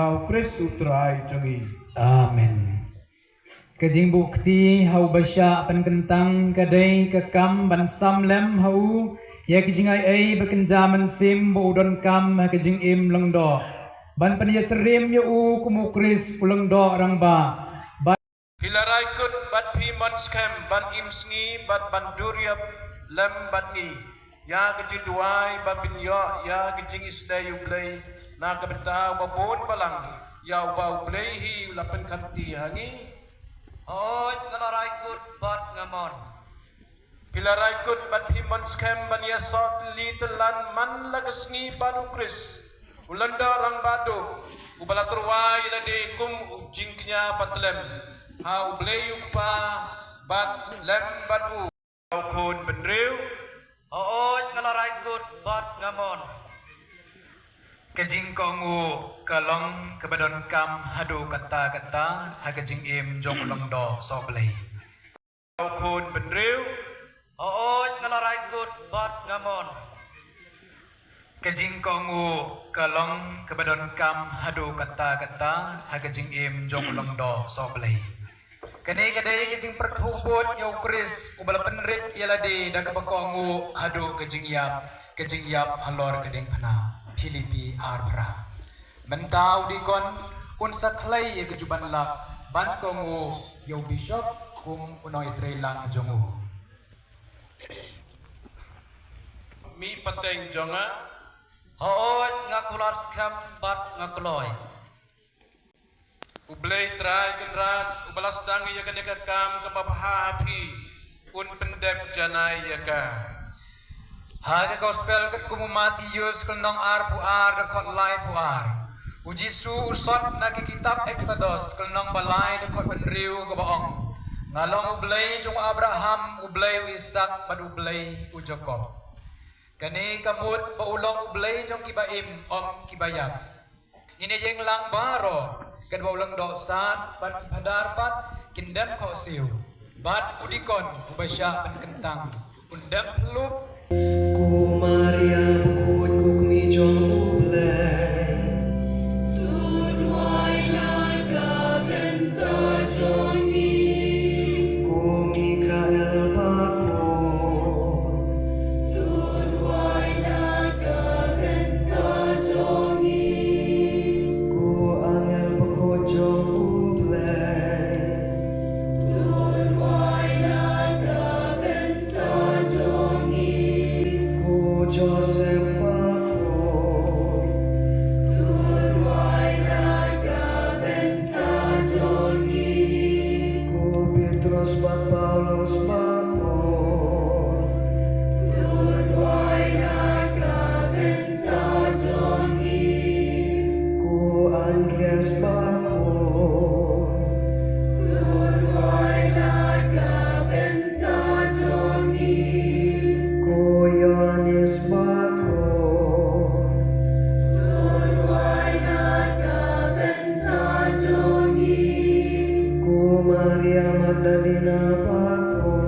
Hau Kris utrai cengi. Amin. Kajing bukti hau basya pan kentang kadai kekam ban sam lem hau ya kajing ai bekenjaman sim bodon kam kajing im lengdo ban pan ya serim ya u kumu Kris pulang do rang ba. Hilarai kut bat pi monskem ban im sngi bat ban duriap lem bat ni. Ya kajing duai bat bin ya kajing isdai ublay na kabenta babon balang ya ubau ublay hi lapan kanti hangi. Oi ngalarai kut bat ngamon. Hilarai kut bat pi monskem ban ya sot li telan man lagasngi badu Kris. Ulanda rang badu ubala turwai lade kum ujingknya batlem. Ha ublay upa bat lem badu. Kun benriu. Oi ngalarai kut bat ngamon. Kajing kongu kalong kebadon kam hadu kata-kata ha kajing im jong ulang do so play. Kun benriu. Oi ngalarai kut bat ngamon. Kajing kongu kalong kebadon kam hadu kata-kata ha kajing im jong ulang do so play. Kani kadai kajing perhubut ya Kris ubala penrit yaladi da kapakongu hadu kajing yap halor kading pana Filipi Arbra. Mentau dikon unsa klay ya kejuban lak ban kongu ya bishop kum unoy trelang jongu. Mi pateng jonga. Oi ngakulas kam bat ngakuloy. Ublay trai kenrat ubalas dangi ya kadeka kam kapapahapi un pendep janai ya ka. Haga gospel ket kumu Matius kelnong ar puar dekot lai puar. Uji su usot na ke kitab Exodus kelnong balai dekot penriu ke baong. Ngalong ublay jong Abraham ublay Ishak pad ublay u Jacob. Kani kamut paulong ublay jong kibaim om kibayam. Ngine jeng lang baro kan baulang do sat pad kipadar pad kindam ko siu. Bad udikon ubasya penkentang undam pelup. Ku Maria bukut ku kemijong ublay Tuduai naga benta jongi Ku Mikael bako Tuduai naga benta jongi Ku angel bukut jong ublay Tuduai naga benta jongi Joseph Bako Tuduai naga benta jongi Ku Petrus bat Paulus Bako Tuduai naga benta jongi Ku Andreas Bako Tuduai naga benta jongi Yohanes Bako Tuduai naga benta jongi Ku Maria Magdalena Bako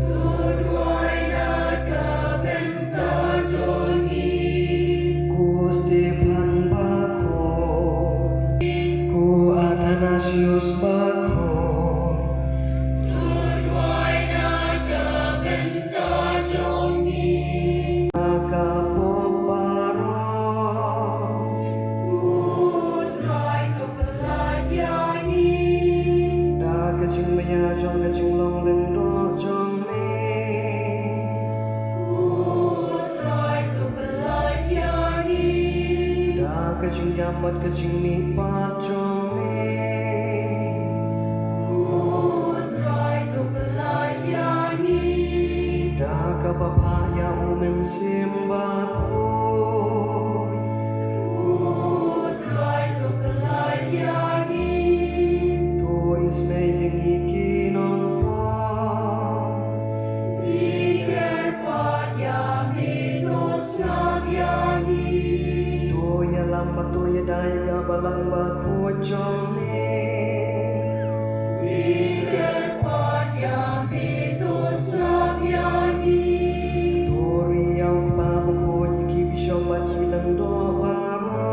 Tuduai naga benta jongi Ku Stefan Bako Ku Athanasius Bako Jong kecing long lendo jong me Utrai tu belayani Da kecing jamat kecing nipat jong me Utrai tu belayani Da kapapaya umen simbaku Utrai tu belayani Tu isme yengi Patuya daya balang baku jome Wiger pat yami to sabyani Tori yang pabuku yiki bishobat kilang do baro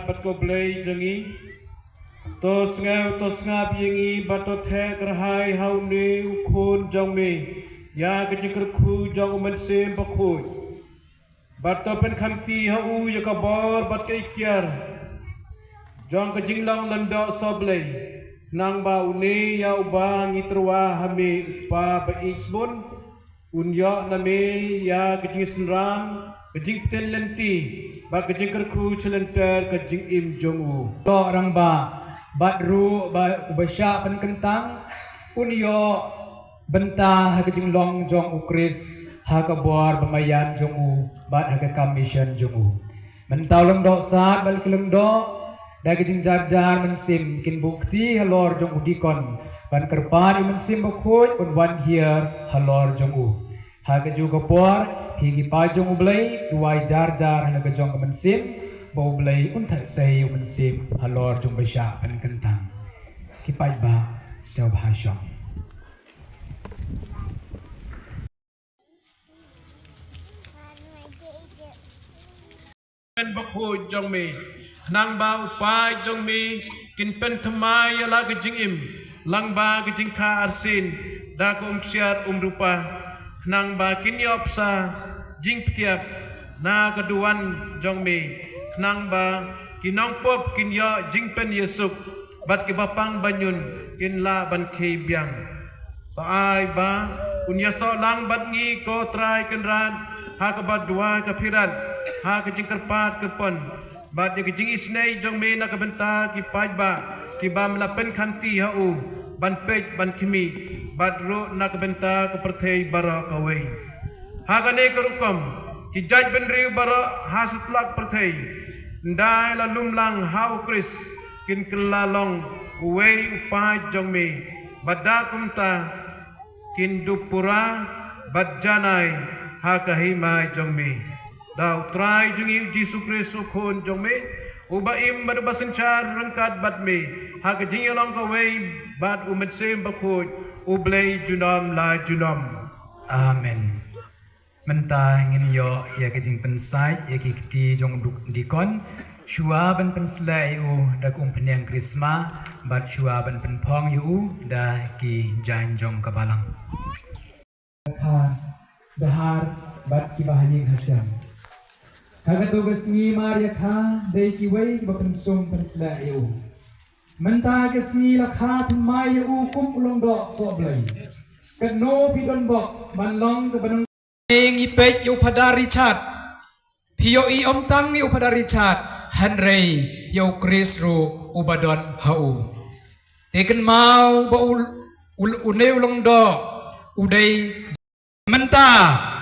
bat ko blay jangi tos ngap yangi bat to the krahai hau ne ukhon jong me ya ke jikr khu jong man sem bakhoy bat to pen khamti hau ya ka bor bat ke ikyar jong ke jinglong lando soblay nang ba uni ya uba ngitrwa hame pa ba ixbon unyo na me ya ke jing senram ke jing pten lenti ba ke jing kerku celenter ke jing im jongu do rang ba bat ru ba ubasya pen kentang unyo benta ha ke jing long jong ukris ha ka bor bamayan jongu bat ha ka commission jongu mentau long do sat bal keleng do da ke jing jar jar men sim kin bukti halor jong udikon ban kerpan men sim bakhoy un wan here halor jongu ha ke ju ka por ki pa jong ublay duai jar jar ha ke jong men sim bo blay un thak sei un sim halor jong basya pen kentang ki pa ba sel bhasham pen bakhoy jong me nang ba upai jong me kin pen thamai ya la ke jing im lang ba ke jing kha arsin da ko siat rupa nang ba kin yopsa jing ptiap na keduan jong me nang ba kinong pop kin yo jing pen yesuk bat ke bapang banyun kin la ban ke biang to ai ba unya so lang bat ngi ko trai ken ran ha ka bat dua ka piran ha ka jing kerpat ke pon bat ke jing isnai jong me na ka benta ki paj ba ki bam la pen khanti ha u ban pej ban kimi bat ro na ka benta ka perthei bara ka wei ha ka ne ka rukom ki jaj ben riu bara ha sutlak perthei ndai la lumlang hau kris kin kelalong wei upai jong me bada kumta kin dupura bad janai ha ka himai jong me dau trai jungi Jisu Kristus khon jong me uba im bad basenchar rangkat bad me ha ka jing along ka wei bad umet sem bakoj ublay junam la junam amen menta ngin yo ya ke jing pensai ya ki ti jong dikon shua ban penslai u da kum penyang krisma bat shua ban penpong yu da ki jan jong kabalang ha dahar bat ki bahaying hasyam kaga to gasngi maria kha dei ki wei ba pensum penslai u menta gasngi la kha thmai u kum ulong do so blai kano pidon bok man long ke banung ngi pej yu pada Richard pio I om tang yu pada Richard Henry yu Chris ru ubadon hau teken mau ba une ulong do udai menta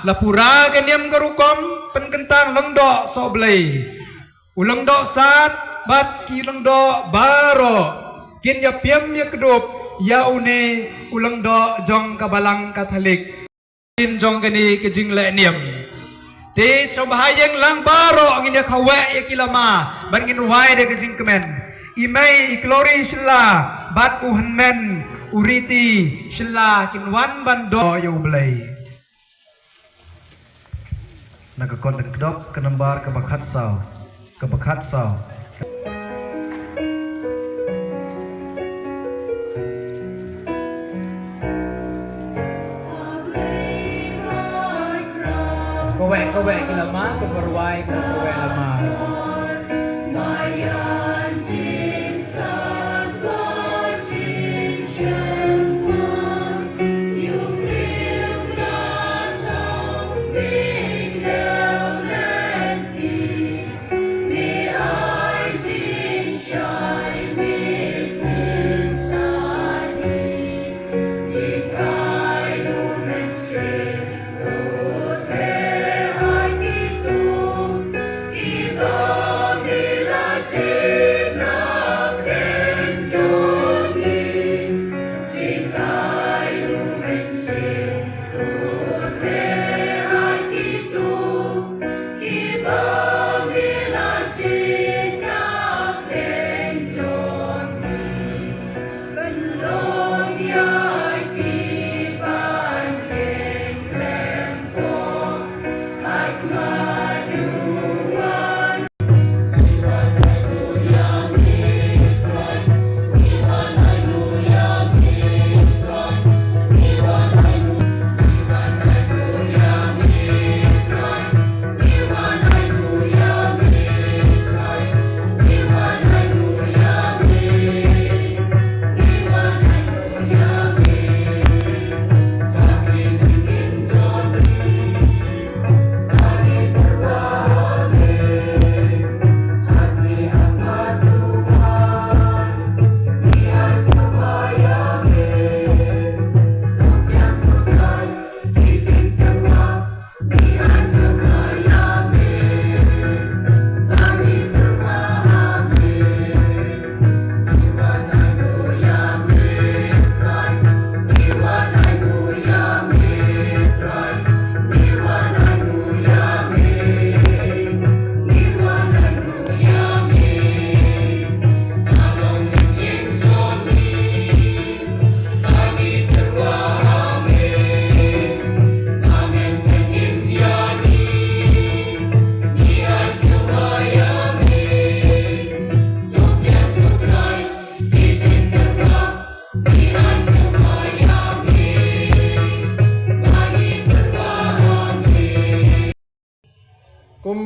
lapura kenyam garukom pen kentang long do so blai ulong do sat bat ki ulong do baro kin ya piam ya kedup ya une ulong do jong kabalang Katolik in jong gani ke jing le niam te so bahayeng lang baro ngin ya khawe ya kilama ban ngin wai de ke jing kemen imai glory shilla bat u hanmen uriti shilla kin wan ban do yo blai Nakakon dan kedok kenembar ke bakat sao Kowe kilama ke perwai ke kowe lama Keep on.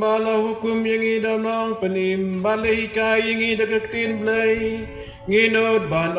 bala hukum yang idam nang penim balai kai yang idagaktin blay nginod ban